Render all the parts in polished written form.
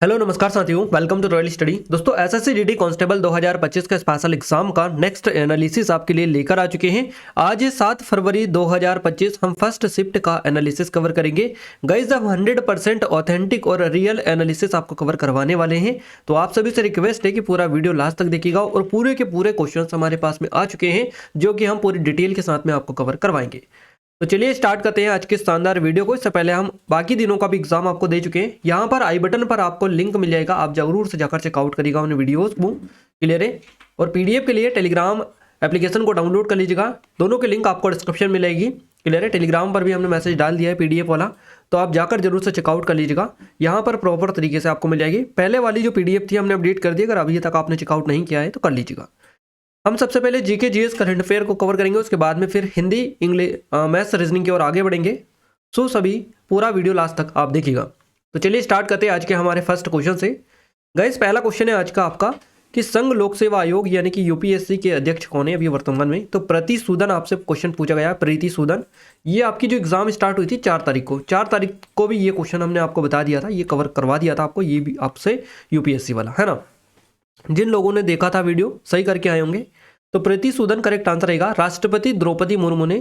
Hello नमस्कार साथियों, welcome to royal study. दोस्तों एसएससी जीडी कांस्टेबल 2025 का स्पेशल एग्जाम का नेक्स्ट एनालिसिस आपके लिए लेकर आ चुके हैं। आज 7 फरवरी 2025 हम फर्स्ट शिफ्ट का एनालिसिस कवर करेंगे। गाइस हम 100% ऑथेंटिक और रियल एनालिसिस आपको कवर करवाने वाले हैं, तो आप सभी से रिक्वेस्ट है कि पूरा वीडियो लास्ट तक देखिएगा और पूरे के पूरे क्वेश्चन हमारे पास में आ चुके हैं जो कि हम पूरी डिटेल के साथ में आपको कवर करवाएंगे। तो चलिए स्टार्ट करते हैं आज के शानदार वीडियो को। इससे पहले हम बाकी दिनों का भी एग्जाम आपको दे चुके हैं। यहाँ पर आई बटन पर आपको लिंक मिल जाएगा, आप जरूर से जाकर चेकआउट करिएगा उन वीडियोस को। क्लियर है। और पीडीएफ के लिए टेलीग्राम एप्लीकेशन को डाउनलोड कर लीजिएगा, दोनों के लिंक आपको डिस्क्रिप्शन में मिलेगी। क्लियर है। टेलीग्राम पर भी हमने मैसेज डाल दिया है पीडीएफ वाला, तो आप जाकर जरूर से चेकआउट कर लीजिएगा। यहाँ पर प्रॉपर तरीके से आपको मिल जाएगी। पहले वाली जो पीडीएफ थी हमने अपडेट कर दी, अगर अभी तक आपने चेकआउट नहीं किया है तो कर लीजिएगा। हम सबसे पहले जीके जीएस करंट अफेयर को कवर करेंगे, उसके बाद में फिर हिंदी इंग्लिश मैथ्स रीजनिंग की ओर आगे बढ़ेंगे। सो सभी पूरा वीडियो लास्ट तक आप देखिएगा। तो चलिए स्टार्ट करते हैं आज के हमारे फर्स्ट क्वेश्चन से। गाइस पहला क्वेश्चन है आज का आपका कि संघ लोक सेवा आयोग यानी कि यूपीएससी के अध्यक्ष कौन है अभी वर्तमान में। तो प्रीति सूदन आपसे क्वेश्चन पूछा गया है। प्रीति सूदन, ये आपकी जो एग्जाम स्टार्ट हुई थी 4 तारीख को, 4 तारीख को भी ये क्वेश्चन हमने आपको बता दिया था, ये कवर करवा दिया था आपको, ये भी आपसे यूपीएससी वाला है ना। जिन लोगों ने देखा था वीडियो सही करके आए होंगे। तो प्रीति सूदन करेक्ट आंसर रहेगा। राष्ट्रपति द्रौपदी मुर्मू ने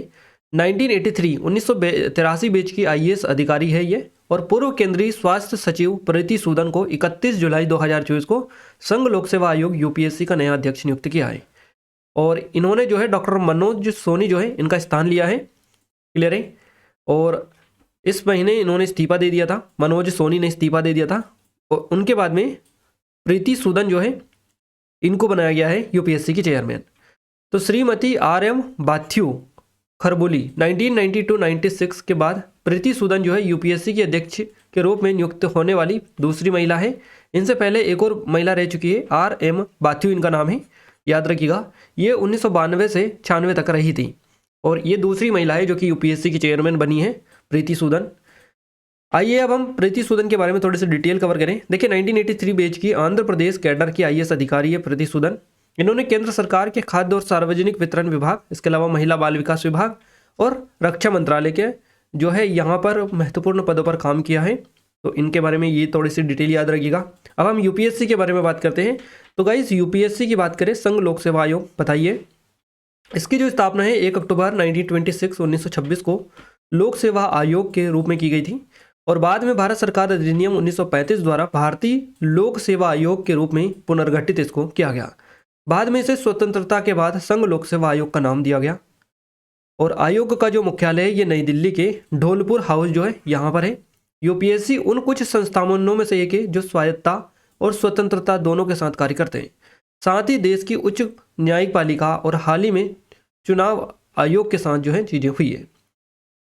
1983 बैच की आईएएस अधिकारी है ये, और पूर्व केंद्रीय स्वास्थ्य सचिव प्रीति सूदन को 31 जुलाई 2024 को संघ लोक सेवा आयोग यूपीएससी का नया अध्यक्ष नियुक्त किया है। और इन्होंने जो है डॉक्टर मनोज सोनी जो है इनका स्थान लिया है। क्लियर है। और इस महीने इन्होंने इस्तीफा दे दिया था, मनोज सोनी ने इस्तीफा दे दिया था, और उनके बाद में प्रीति सूदन जो है इनको बनाया गया है यूपीएससी की चेयरमैन। तो श्रीमती RM बाथ्यू खरबोली 1992-96 के बाद प्रीति सूदन जो है यूपीएससी के अध्यक्ष के रूप में नियुक्त होने वाली दूसरी महिला है। इनसे पहले एक और महिला रह चुकी है, RM बाथ्यू इनका नाम है, याद रखिएगा। ये 1992 से 96 तक रही थी, और ये दूसरी महिला है जो कि यूपीएससी की चेयरमैन बनी है, प्रीति सूदन। आइए अब हम प्रीति सूदन के बारे में थोड़ी सी डिटेल कवर करें। देखिए 1983 बैच की आंध्र प्रदेश कैडर की आईएएस अधिकारी है प्रीति सूदन। इन्होंने केंद्र सरकार के खाद्य और सार्वजनिक वितरण विभाग, इसके अलावा महिला बाल विकास विभाग और रक्षा मंत्रालय के जो है यहाँ पर महत्वपूर्ण पदों पर काम किया है। तो इनके बारे में ये थोड़ी सी डिटेल याद रखिएगा। अब हम यूपीएससी के बारे में बात करते हैं। तो गाइस यूपीएससी की बात करें, संघ लोक सेवा आयोग बताइए, इसकी जो स्थापना है 1 अक्टूबर 1926 को लोक सेवा आयोग के रूप में की गई थी, और बाद में भारत सरकार अधिनियम 1935 द्वारा भारतीय लोक सेवा आयोग के रूप में पुनर्गठित इसको किया गया। बाद में इसे स्वतंत्रता के बाद संघ लोक सेवा आयोग का नाम दिया गया, और आयोग का जो मुख्यालय है ये नई दिल्ली के ढोलपुर हाउस जो है यहाँ पर है। यूपीएससी उन कुछ संस्थानों में से एक है जो स्वायत्तता और स्वतंत्रता दोनों के साथ कार्य करते हैं। साथ ही देश की उच्च न्यायिक पालिका और हाल ही में चुनाव आयोग के साथ जो है चीजें हुई है।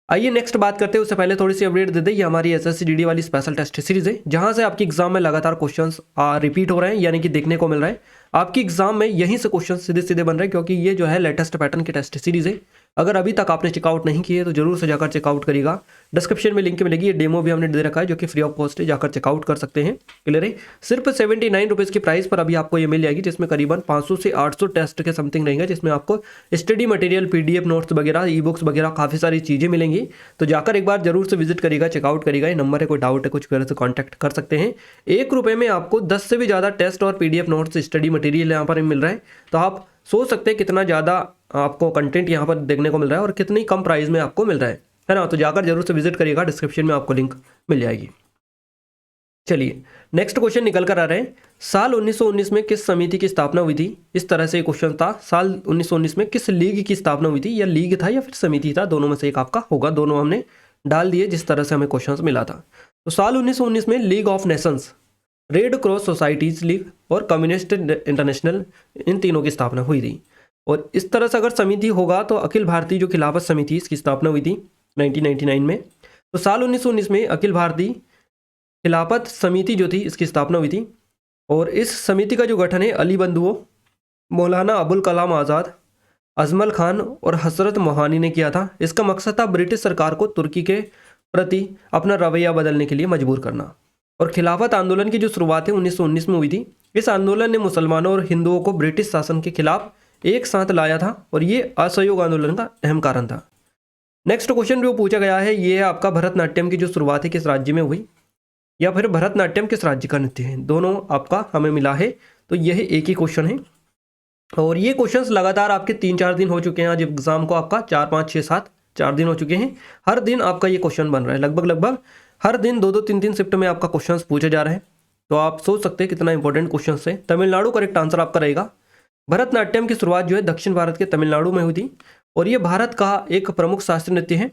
आइए नेक्स्ट बात करते हैं, उससे पहले थोड़ी सी अपडेट दे दें। ये हमारी एसएससी जीडी वाली स्पेशल टेस्ट सीरीज है, जहां से आपकी एग्जाम में लगातार क्वेश्चंस रिपीट हो रहे हैं, यानी कि देखने को मिल रहा है। आपकी एग्जाम में यहीं से क्वेश्चन सीधे सीधे बन रहे हैं, क्योंकि ये जो है लेटेस्ट पैटर्न की टेस्ट सीरीज है। अगर अभी तक आपने चेकआउट नहीं किए तो जरूर से जाकर चेकआउट करिएगा। डिस्क्रिप्शन में लिंक मिलेगी, ये डेमो भी हमने दे रखा है जो कि फ्री ऑफ कॉस्ट है, जाकर चेकआउट कर सकते हैं। क्लियर है। सिर्फ 79 रुपीज़ की प्राइस पर अभी आपको ये मिल जाएगी, जिसमें करीबन 500 से 800 टेस्ट के समथिंग रहेंगे, जिसमें आपको स्टडी मटेरियल, पीडीएफ नोट्स वगैरह, ई बुक्स वगैरह काफ़ी सारी चीज़ें मिलेंगी। तो जाकर एक बार जरूर से विजिट करिएगा, चेकआउट करिएगा। ये नंबर है, कोई डाउट है कुछ वगैरह से कॉन्टैक्ट कर सकते हैं। 1 रुपये में आपको 10 से भी ज़्यादा टेस्ट और पीडीएफ नोट्स, स्टडी मटेरियल यहाँ पर मिल रहा है। तो आप सोच सकते हैं कितना ज़्यादा आपको कंटेंट यहाँ पर देखने को मिल रहा है और कितनी कम प्राइस में आपको मिल रहा है ना। तो जाकर जरूर से विजिट करिएगा, डिस्क्रिप्शन में आपको लिंक मिल जाएगी। चलिए नेक्स्ट क्वेश्चन निकल कर आ रहे हैं। साल 1919 में किस समिति की स्थापना हुई थी। इस तरह से क्वेश्चन था, साल 1919 में किस लीग की स्थापना हुई थी, या लीग था या फिर समिति था, दोनों में से एक आपका होगा। दोनों हमने डाल दिए जिस तरह से हमें क्वेश्चन मिला था। तो साल 1919 में league of Nations, red cross societies league और कम्युनिस्ट इंटरनेशनल, इन तीनों की स्थापना हुई थी। और इस तरह से अगर समिति होगा तो अखिल भारतीय जो खिलाफत समिति, इसकी स्थापना हुई थी 1999 में। तो साल 1919 में अखिल भारतीय खिलाफत समिति जो थी इसकी स्थापना हुई थी, और इस समिति का जो गठन है अली बंधुओं, मौलाना अबुल कलाम आज़ाद, अजमल खान और हसरत मोहानी ने किया था। इसका मकसद था ब्रिटिश सरकार को तुर्की के प्रति अपना रवैया बदलने के लिए मजबूर करना। और खिलाफत आंदोलन की जो शुरुआत है 1919 में हुई थी। इस आंदोलन ने मुसलमानों और हिंदुओं को ब्रिटिश शासन के खिलाफ एक साथ लाया था, और ये असहयोग आंदोलन का अहम कारण था। नेक्स्ट क्वेश्चन जो पूछा गया है ये है आपका, भरतनाट्यम की जो शुरुआत है किस राज्य में हुई। या फिर भरतनाट्यम किस राज्य का नृत्य है? दोनों आपका हमें मिला है, तो यह एक ही क्वेश्चन है। और ये क्वेश्चंस लगातार आपके 3-4 दिन हो चुके हैं। आज एग्जाम को आपका 4, 5, 6, 7 4 दिन हो चुके हैं। हर दिन आपका ये क्वेश्चन बन रहा है, लगभग हर दिन 2-2, 3-3 शिफ्ट में आपका क्वेश्चंस पूछे जा रहे हैं। तो आप सोच सकते हैं कितना इंपॉर्टेंट क्वेश्चन है। तमिलनाडु करेक्ट आंसर आपका रहेगा। भरतनाट्यम की शुरुआत जो है दक्षिण भारत के तमिलनाडु में हुई थी और ये भारत का एक प्रमुख शास्त्रीय नृत्य है।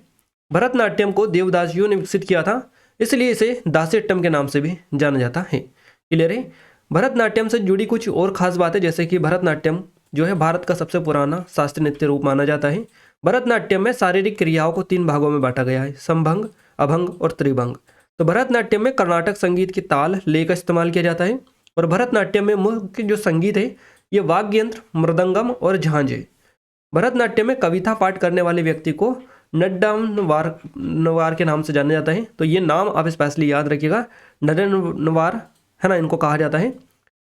भरतनाट्यम को देवदासियों ने विकसित किया था, इसलिए इसे दासियट्टम के नाम से भी जाना जाता है। क्लियर है? भरतनाट्यम से जुड़ी कुछ और खास बातें, जैसे कि भरतनाट्यम जो है भारत का सबसे पुराना शास्त्रीय नृत्य रूप माना जाता है। भरतनाट्यम में शारीरिक क्रियाओं को 3 भागों में बांटा गया है, समभंग, अभंग और त्रिभंग। तो भरतनाट्यम में कर्नाटक संगीत की ताल लय का इस्तेमाल किया जाता है और भरतनाट्यम में मुख्य जो संगीत है ये वाद्य यंत्र, मृदंगम और झांझ है। भरतनाट्यम में कविता पाठ करने वाले व्यक्ति को नड्डनवार के नाम से जाना जाता है। तो ये नाम आप स्पेशली याद रखिएगा, नड्डनवार है ना, इनको कहा जाता है।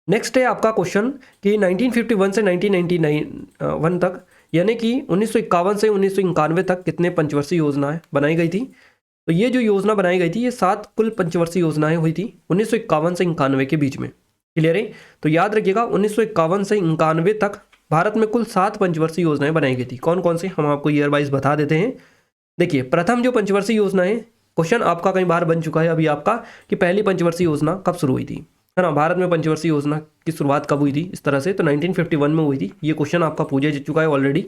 नेक्स्ट है आपका क्वेश्चन कि 1951 से 1991 तक, यानी कि 1951 से 1991 तक कितने पंचवर्षीय योजनाएं बनाई गई थी? तो ये जो योजना बनाई गई थी ये 7 कुल पंचवर्षीय योजनाएं हुई थी 1951 से 91 के बीच में। क्लियर है? तो याद रखिएगा 1951 से 91 तक भारत में कुल 7 पंचवर्षीय योजनाएं बनाई गई थी। कौन कौन सी हम आपको ईयर वाइज बता देते हैं। देखिए, प्रथम जो पंचवर्षीय योजना है, क्वेश्चन आपका कई बार बन चुका है अभी आपका कि पहली पंचवर्षीय योजना कब शुरू हुई थी, है ना। भारत में पंचवर्षीय योजना की शुरुआत कब हुई थी इस तरह से, तो 1951 में हुई थी। ये क्वेश्चन आपका पूछा जा चुका है ऑलरेडी।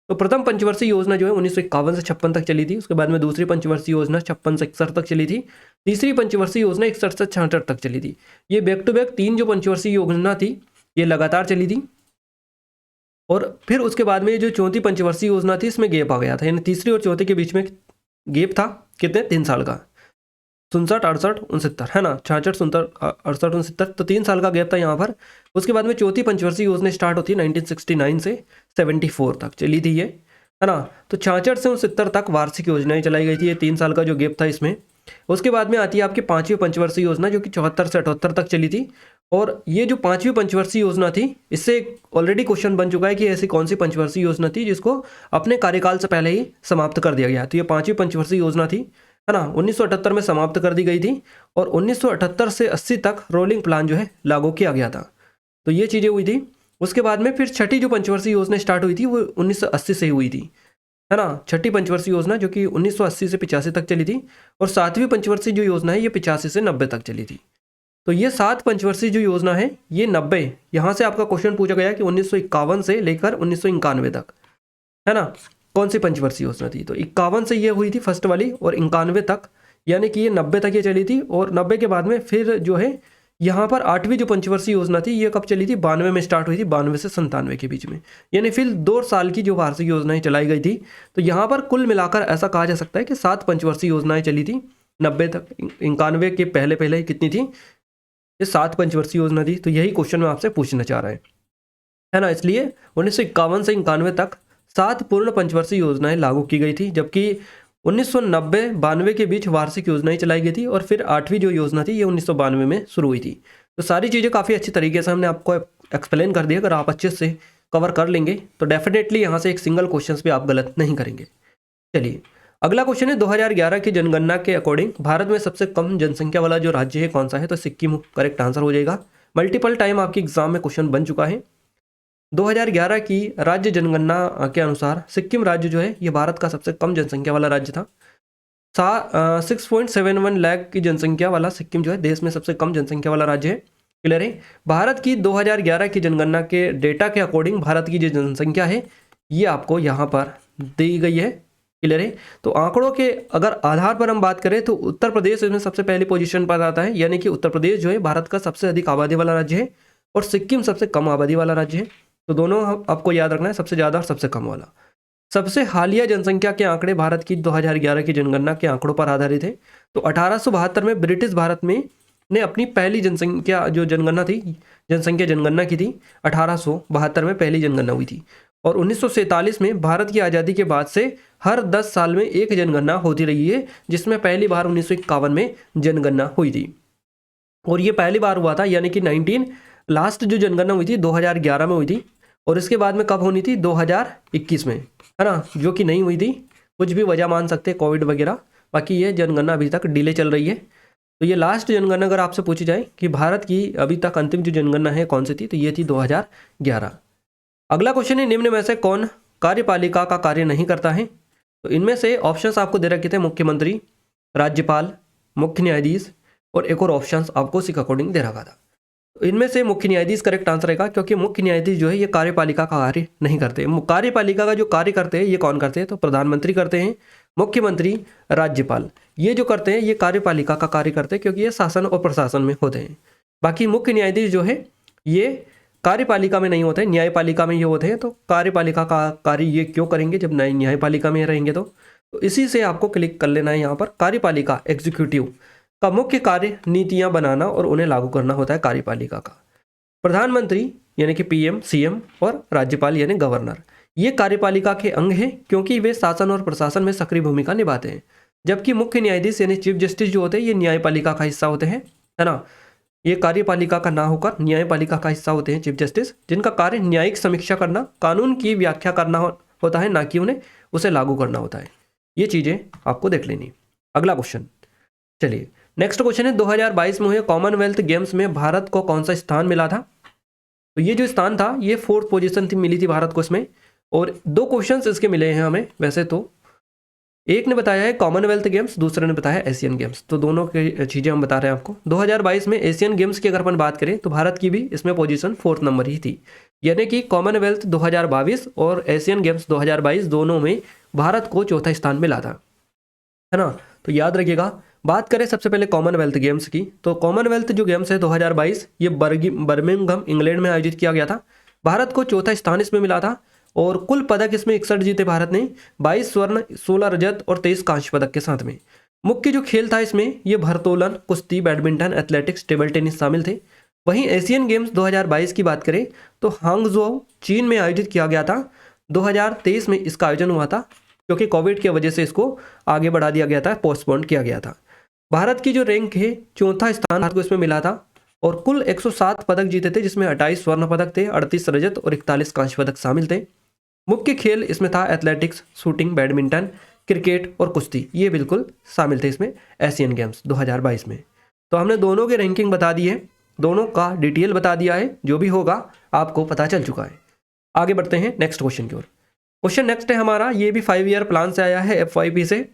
तो प्रथम पंचवर्षीय योजना जो है 1951 से 56 तक चली थी। उसके बाद में दूसरी पंचवर्षीय योजना 56 से 61 तक चली थी। तीसरी पंचवर्षीय योजना 61 से 66 तक चली थी। ये बैक टू बैक 3 जो पंचवर्षीय योजना थी ये लगातार चली थी। और फिर उसके बाद में जो चौथी पंचवर्षीय योजना थी इसमें गैप आ गया था, यानी तीसरी और चौथी के बीच में गैप था कितने, 3 साल का, 67, 68, 69, है ना, 66, 67, 68, 69, तो 3 साल का गैप था यहाँ पर। उसके बाद में चौथी पंचवर्षीय योजना स्टार्ट होती है 1969 से 74 तक चली थी ये, है ना। तो 66 से 69 तक वार्षिक योजनाएं चलाई गई थी, ये 3 साल का जो गैप था इसमें। उसके बाद में आती है आपकी 5वीं पंचवर्षीय योजना जो कि 74 से 78 तक चली थी। और ये जो 5वीं पंचवर्षीय योजना थी इससे ऑलरेडी क्वेश्चन बन चुका है कि ऐसी कौन सी पंचवर्षीय योजना थी जिसको अपने कार्यकाल से पहले ही समाप्त कर दिया गया। तो ये 5वीं पंचवर्षीय योजना थी, है ना, 1978 में समाप्त कर दी गई थी और 1978 से 80 तक रोलिंग प्लान जो है लागू किया गया था। तो ये चीज़ें हुई थी। उसके बाद में फिर छठी जो पंचवर्षीय योजना स्टार्ट हुई थी वो 1980 से ही हुई थी, है ना। छठी पंचवर्षीय योजना जो कि 1980 से 85 तक चली थी और 7वीं पंचवर्षीय जो योजना है ये 85 से 90 तक चली थी। तो ये 7 पंचवर्षीय जो योजना है ये 90, यहाँ से आपका क्वेश्चन पूछा गया कि 1951 से लेकर 1991 तक, है ना, कौन सी पंचवर्षीय योजना थी। तो 51 से ये हुई थी फर्स्ट वाली और 91 तक, यानी कि ये 90 तक ये चली थी। और 90 के बाद में फिर जो है यहाँ पर 8वीं जो पंचवर्षीय योजना थी ये कब चली थी, 92 में स्टार्ट हुई थी, 92 से 97 के बीच में, यानी फिर 2 साल की जो वार्षिक योजनाएं चलाई गई थी। तो यहाँ पर कुल मिलाकर ऐसा कहा जा सकता है कि 7 पंचवर्षीय योजनाएं चली थी 90 तक। 91 के पहले ही कितनी थी, ये 7 पंचवर्षीय योजना थी। तो यही क्वेश्चन मैं आपसे पूछना चाह रहा है ना। इसलिए 1951 से 91 तक 7 पूर्ण पंचवर्षीय योजनाएं लागू की गई थी, जबकि 1990-92 के बीच वार्षिक योजनाएं चलाई गई थी और फिर 8वीं जो योजना थी ये 1992 में शुरू हुई थी। तो सारी चीज़ें काफ़ी अच्छी तरीके से हमने आपको एक्सप्लेन कर दिया। अगर आप अच्छे से कवर कर लेंगे तो डेफिनेटली यहाँ से एक सिंगल क्वेश्चन भी आप गलत नहीं करेंगे। चलिए अगला क्वेश्चन है, 2011 की जनगणना के अकॉर्डिंग भारत में सबसे कम जनसंख्या वाला जो राज्य है कौन सा है? तो सिक्किम करेक्ट आंसर हो जाएगा। मल्टीपल टाइम आपके एग्जाम में क्वेश्चन बन चुका है। 2011 की राज्य जनगणना के अनुसार सिक्किम राज्य जो है ये भारत का सबसे कम जनसंख्या वाला राज्य था। 6.71 लाख की जनसंख्या वाला सिक्किम जो है देश में सबसे कम जनसंख्या वाला राज्य है। क्लियर है? भारत की 2011 की जनगणना के डेटा के अकॉर्डिंग भारत की जो जनसंख्या है ये आपको यहाँ पर दी गई है। क्लियर है? तो आंकड़ों के अगर आधार पर हम बात करें तो उत्तर प्रदेश इसमें सबसे पहली पोजीशन पर आता है, यानी कि उत्तर प्रदेश जो है भारत का सबसे अधिक आबादी वाला राज्य है और सिक्किम सबसे कम आबादी वाला राज्य है। तो दोनों आपको याद रखना है, सबसे ज़्यादा और सबसे कम वाला। सबसे हालिया जनसंख्या के आंकड़े भारत की 2011 की जनगणना के आंकड़ों पर आधारित है। तो 1872 में ब्रिटिश भारत में ने अपनी पहली जनसंख्या जो जनगणना थी, जनसंख्या जनगणना की थी। 1872 में पहली जनगणना हुई थी और 1947 में भारत की आज़ादी के बाद से हर 10 साल में एक जनगणना होती रही है, जिसमें पहली बार 1951 में जनगणना हुई थी। और ये पहली बार हुआ था, यानी कि लास्ट जो जनगणना हुई थी 2011 में हुई थी और इसके बाद में कब होनी थी, 2021 में, है ना, जो कि नहीं हुई थी। कुछ भी वजह मान सकते हैं, कोविड वगैरह। बाकी ये जनगणना अभी तक डिले चल रही है। तो ये लास्ट जनगणना अगर आपसे पूछी जाए कि भारत की अभी तक अंतिम जो जनगणना है कौन सी थी, तो ये थी 2011। अगला क्वेश्चन है, निम्न में से कौन कार्यपालिका का कार्य नहीं करता है? तो इनमें से ऑप्शंस आपको दे रखे थे मुख्यमंत्री, राज्यपाल, मुख्य न्यायाधीश और एक और ऑप्शंस आपको उसी के अकॉर्डिंग दे रखा था। तो इनमें से मुख्य न्यायाधीश करेक्ट आंसर रहेगा, क्योंकि मुख्य न्यायाधीश जो है ये कार्यपालिका का कार्य नहीं करते। कार्यपालिका का जो कार्य करते हैं ये कौन करते हैं? तो प्रधानमंत्री करते हैं, मुख्यमंत्री, राज्यपाल, ये जो करते हैं ये कार्यपालिका का कार्य करते हैं, क्योंकि ये शासन और प्रशासन में होते हैं। बाकी मुख्य न्यायाधीश जो है ये कार्यपालिका में नहीं होते, न्यायपालिका में ये होते हैं। तो कार्यपालिका का कार्य ये क्यों करेंगे जब न्यायपालिका में रहेंगे? तो इसी से आपको क्लिक कर लेना है यहाँ पर। कार्यपालिका एग्जीक्यूटिव का मुख्य कार्य नीतियाँ बनाना और उन्हें लागू करना होता है कार्यपालिका का। प्रधानमंत्री यानी कि पीएम, सीएम और राज्यपाल यानी गवर्नर, ये कार्यपालिका के अंग हैं, क्योंकि वे शासन और प्रशासन में सक्रिय भूमिका निभाते हैं। जबकि मुख्य न्यायाधीश यानी चीफ जस्टिस जो होते हैं ये न्यायपालिका का हिस्सा होते हैं, है ना। ये कार्यपालिका का ना होकर न्यायपालिका का हिस्सा होते हैं चीफ जस्टिस, जिनका कार्य न्यायिक समीक्षा करना, कानून की व्याख्या करना होता है, ना कि उन्हें उसे लागू करना होता है। ये चीज़ें आपको देख लेनी। अगला क्वेश्चन, चलिए नेक्स्ट क्वेश्चन है, 2022 में हुए कॉमनवेल्थ गेम्स में भारत को कौन सा स्थान मिला था? तो ये जो स्थान था ये 4th पोजीशन थी, मिली थी भारत को इसमें। और 2 क्वेश्चंस इसके मिले हैं हमें वैसे तो, एक ने बताया है कॉमनवेल्थ गेम्स, दूसरे ने बताया एशियन गेम्स। तो दोनों की चीज़ें हम बता रहे हैं आपको। 2022 में एशियन गेम्स की अगर अपन बात करें तो भारत की भी इसमें पोजीशन 4th नंबर ही थी, यानी कि कॉमनवेल्थ 2022 और एशियन गेम्स 2022 दोनों में भारत को 4था स्थान मिला था, है ना। तो याद रखिएगा। बात करें सबसे पहले कॉमनवेल्थ गेम्स की, तो कॉमनवेल्थ जो गेम्स है 2022 ये बर्मिंघम इंग्लैंड में आयोजित किया गया था। भारत को 4था स्थान इसमें मिला था और कुल पदक इसमें 61 जीते भारत ने, 22 स्वर्ण, 16 रजत और 23 कांस्य पदक के साथ में। मुख्य जो खेल था इसमें ये भारोत्तोलन, कुश्ती, बैडमिंटन, एथलेटिक्स, टेबल टेनिस शामिल थे। वहीं एशियन गेम्स 2022 की बात करें तो हांगझोउ चीन में आयोजित किया गया था। 2023 में इसका आयोजन हुआ था, क्योंकि कोविड की वजह से इसको आगे बढ़ा दिया गया था, पोस्टपोन किया गया था। भारत की जो रैंक है 4था स्थान भारत को इसमें मिला था और कुल 107 पदक जीते थे, जिसमें 28 स्वर्ण पदक थे, 38 रजत और 41 कांस्य पदक शामिल थे। मुख्य खेल इसमें था एथलेटिक्स, शूटिंग, बैडमिंटन, क्रिकेट और कुश्ती, ये बिल्कुल शामिल थे इसमें एशियन गेम्स 2022 में। तो हमने दोनों के रैंकिंग बता दी है, दोनों का डिटेल बता दिया है, जो भी होगा आपको पता चल चुका है। आगे बढ़ते हैं नेक्स्ट क्वेश्चन की ओर। क्वेश्चन नेक्स्ट है हमारा, ये भी 5 ईयर प्लान से आया है FYP से,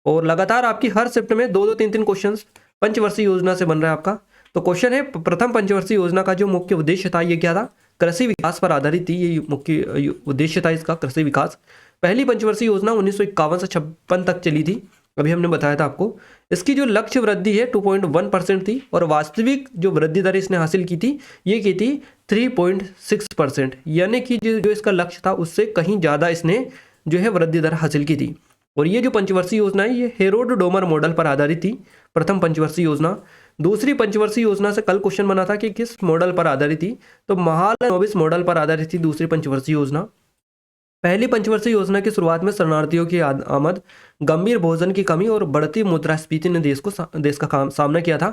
और लगातार आपकी हर शिफ्ट में 2-2, 3-3 क्वेश्चन पंचवर्षीय योजना से बन रहा है आपका। तो क्वेश्चन है, प्रथम पंचवर्षीय योजना का जो मुख्य उद्देश्य था ये क्या था? कृषि विकास पर आधारित थी, ये मुख्य उद्देश्य था इसका, कृषि विकास। पहली पंचवर्षीय योजना 1951 से 56 तक चली थी, अभी हमने बताया था आपको। इसकी जो लक्ष्य वृद्धि है 2.1% थी और वास्तविक जो वृद्धि दर इसने हासिल की थी ये की थी 3.6%, यानी कि जो इसका लक्ष्य था उससे कहीं ज़्यादा इसने जो है वृद्धि दर हासिल की थी। और ये जो पंचवर्षीय योजना है ये हेरोड डोमर मॉडल पर आधारित थी, प्रथम पंचवर्षीय योजना। दूसरी पंचवर्षीय योजना से कल क्वेश्चन बना था कि किस मॉडल पर आधारित थी, तो महालनोबिस मॉडल पर आधारित थी दूसरी पंचवर्षीय योजना। पहली पंचवर्षीय योजना की शुरुआत में शरणार्थियों की आमद, गंभीर भोजन की कमी और बढ़ती मुद्रास्फीति ने देश का सामना किया था।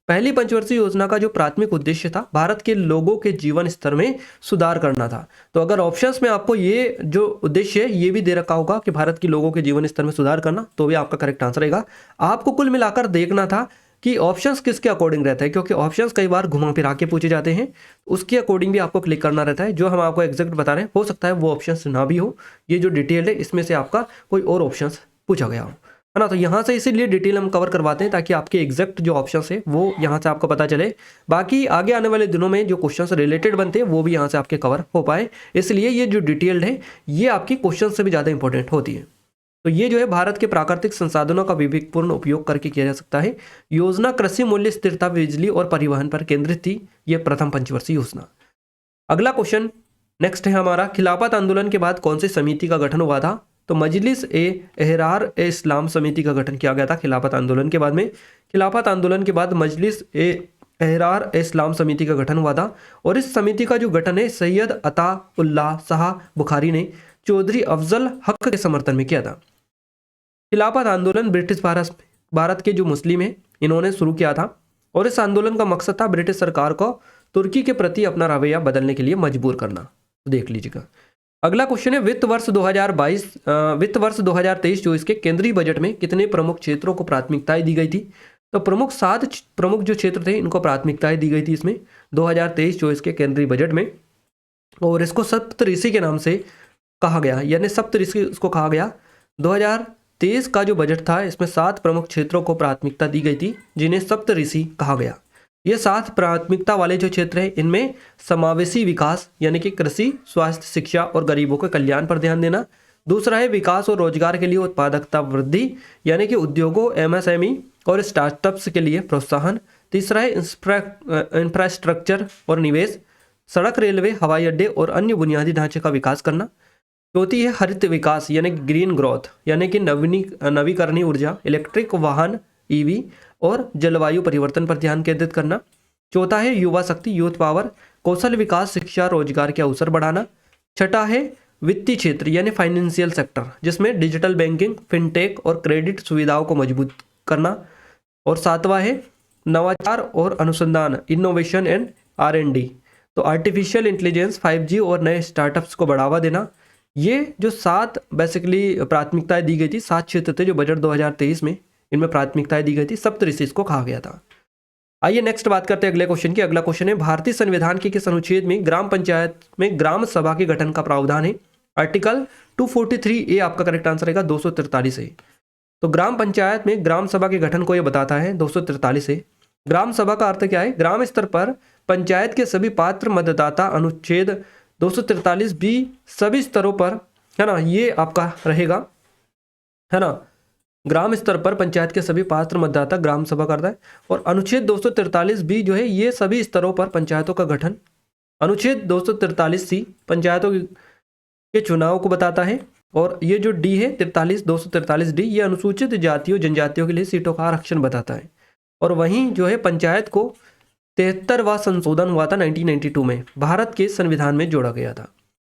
पहली पंचवर्षीय योजना का जो प्राथमिक उद्देश्य था भारत के लोगों के जीवन स्तर में सुधार करना था। तो अगर ऑप्शंस में आपको ये जो उद्देश्य है ये भी दे रखा होगा कि भारत के लोगों के जीवन स्तर में सुधार करना, तो भी आपका करेक्ट आंसर रहेगा। आपको कुल मिलाकर देखना था कि ऑप्शंस किसके अकॉर्डिंग रहता है, क्योंकि ऑप्शंस कई बार घुमा फिरा के पूछे जाते हैं, उसके अकॉर्डिंग भी आपको क्लिक करना रहता है। जो हम आपको एग्जैक्ट बता रहे हैं हो सकता है वो ऑप्शंस ना भी हो, ये जो डिटेल है इसमें से आपका कोई और ऑप्शंस पूछा गया हो, है ना। तो यहाँ से इसीलिए डिटेल हम कवर करवाते हैं ताकि आपके एग्जैक्ट जो ऑप्शंस है वो यहाँ से आपको पता चले। बाकी आगे आने वाले दिनों में जो क्वेश्चंस रिलेटेड बनते हैं वो भी यहाँ से आपके कवर हो पाए, इसलिए ये जो डिटेल्ड है ये आपकी क्वेश्चन से भी ज़्यादा इंपॉर्टेंट होती है। तो ये जो है भारत के प्राकृतिक संसाधनों का विवेकपूर्ण उपयोग करके किया जा सकता है। योजना कृषि मूल्य स्थिरता, बिजली और परिवहन पर केंद्रित थी, ये प्रथम पंचवर्षीय योजना। अगला क्वेश्चन नेक्स्ट है हमारा, खिलाफत आंदोलन के बाद कौन सी समिति का गठन हुआ था? तो मजलिस ए एहरार ए इस्लाम समिति का गठन किया गया था खिलाफत आंदोलन के बाद में। खिलाफत आंदोलन के बाद मजलिस ए एहरार ए इस्लाम समिति का गठन हुआ था और इस समिति का जो गठन है सैयद अता उल्लाह शाह बुखारी ने चौधरी अफजल हक के समर्थन में किया था। खिलाफत आंदोलन ब्रिटिश भारत के जो मुस्लिम हैं इन्होंने शुरू किया था और इस आंदोलन का मकसद था ब्रिटिश सरकार को तुर्की के प्रति अपना रवैया बदलने के लिए मजबूर करना। तो देख लीजिएगा। अगला क्वेश्चन है, वित्त वर्ष 2023 जो इसके केंद्रीय बजट में कितने प्रमुख क्षेत्रों को प्राथमिकताएं दी गई थी? तो प्रमुख जो क्षेत्र थे इनको प्राथमिकताएं दी गई थी इसमें 2023-24 के केंद्रीय बजट में, और इसको सप्तऋषि के नाम से कहा गया, यानी सप्तऋषि इसको कहा गया। 2023 का जो बजट था इसमें 7 प्रमुख क्षेत्रों को प्राथमिकता दी गई थी जिन्हें सप्तऋषि कहा गया। ये 7 प्राथमिकता वाले जो क्षेत्र हैं इनमें समावेशी विकास यानी कि कृषि, स्वास्थ्य, शिक्षा और गरीबों के कल्याण पर ध्यान देना। दूसरा है विकास और रोजगार के लिए उत्पादकता वृद्धि यानी कि उद्योगों, एमएसएमई और स्टार्टअप्स के लिए प्रोत्साहन। तीसरा है इंफ्रास्ट्रक्चर और निवेश, सड़क, रेलवे, हवाई अड्डे और अन्य बुनियादी ढांचे का विकास करना। चौथी है हरित विकास यानी ग्रीन ग्रोथ यानी कि नवीकरणीय ऊर्जा, इलेक्ट्रिक वाहन, ईवी और जलवायु परिवर्तन पर ध्यान केंद्रित करना। चौथा है युवा शक्ति, यूथ पावर, कौशल विकास, शिक्षा, रोजगार के अवसर बढ़ाना। छठा है वित्तीय क्षेत्र यानी फाइनेंशियल सेक्टर, जिसमें डिजिटल बैंकिंग, फिनटेक और क्रेडिट सुविधाओं को मजबूत करना। और सातवां है नवाचार और अनुसंधान, इनोवेशन एंड R&D, तो आर्टिफिशियल इंटेलिजेंस, 5G और नए स्टार्टअप्स को बढ़ावा देना। ये जो 7 बेसिकली प्राथमिकताएं दी गई थी, 7 क्षेत्र थे जो बजट 2023 में इनमें प्राथमिकताएं दी गई थी, सप्तऋषि इसको कहा गया था। आइए नेक्स्ट बात करते हैं अगले क्वेश्चन की। अगला क्वेश्चन है भारतीय संविधान के किस अनुच्छेद में ग्राम पंचायत में ग्राम सभा के गठन का प्रावधान है? आर्टिकल 243A आपका करेक्ट आंसर रहेगा, 243 है। तो ग्राम पंचायत में ग्राम सभा के गठन को यह बताता है 243 है। ग्राम सभा का अर्थ क्या है? ग्राम स्तर पर पंचायत के सभी पात्र मतदाता, अनुच्छेद 243B सभी स्तरों पर, है ना, ये आपका रहेगा, है ना। ग्राम स्तर पर पंचायत के सभी पात्र मतदाता ग्राम सभा करता है। और अनुच्छेद 243B जो है ये सभी स्तरों पर पंचायतों का गठन। अनुच्छेद 243C पंचायतों के चुनाव को बताता है। और ये जो डी है 243D ये अनुसूचित जातियों जनजातियों के लिए सीटों का आरक्षण बताता है। और वहीं जो है पंचायत को 73वां संशोधन हुआ था 1992 में, भारत के संविधान में जोड़ा गया था।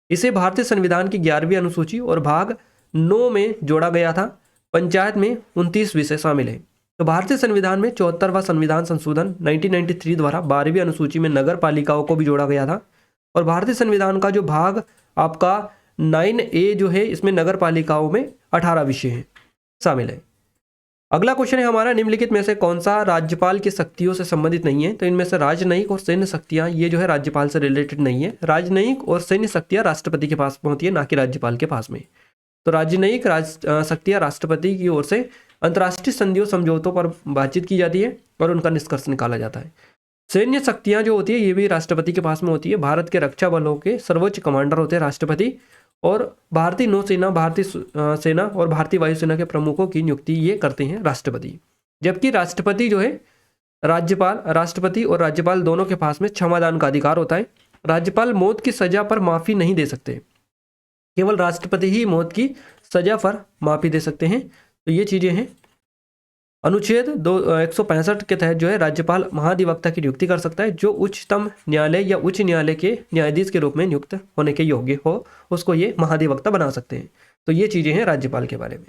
इसे भारतीय संविधान की 11वीं अनुसूची और भाग 9 में जोड़ा गया था। पंचायत में 29 विषय शामिल है। तो भारतीय संविधान में 74वां संविधान संशोधन 1993 द्वारा 12वीं अनुसूची में नगर पालिकाओं को भी जोड़ा गया था। और भारतीय संविधान का जो भाग आपका 9A जो है इसमें नगर पालिकाओं में 18 विषय हैं शामिल है। अगला क्वेश्चन है हमारा, निम्नलिखित में से कौन सा राज्यपाल की शक्तियों से संबंधित नहीं है? तो इनमें से राजनयिक और सैन्य शक्तियां ये जो है राज्यपाल से रिलेटेड नहीं है। राजनयिक और सैन्य शक्तियां राष्ट्रपति के पास होती है, ना कि राज्यपाल के पास में। तो राजनयिक शक्तियां राष्ट्रपति की ओर से अंतर्राष्ट्रीय संधियों समझौतों पर बातचीत की जाती है और उनका निष्कर्ष निकाला जाता है। सैन्य शक्तियां जो होती है ये भी राष्ट्रपति के पास में होती है। भारत के रक्षा बलों के सर्वोच्च कमांडर होते हैं राष्ट्रपति। और भारतीय नौसेना, भारतीय सेना और भारतीय वायुसेना के प्रमुखों की नियुक्ति ये करते हैं राष्ट्रपति। जबकि राष्ट्रपति जो है राष्ट्रपति और राज्यपाल दोनों के पास में क्षमादान का अधिकार होता है। राज्यपाल मौत की सजा पर माफी नहीं दे सकते, केवल राष्ट्रपति ही मौत की सजा पर माफी दे सकते हैं। तो ये चीजें हैं। अनुच्छेद 165 के तहत जो है राज्यपाल महाधिवक्ता की नियुक्ति कर सकता है, जो उच्चतम न्यायालय या उच्च न्यायालय के न्यायाधीश के रूप में नियुक्त होने के योग्य हो उसको ये महाधिवक्ता बना सकते हैं। तो ये चीजें हैं राज्यपाल के बारे में।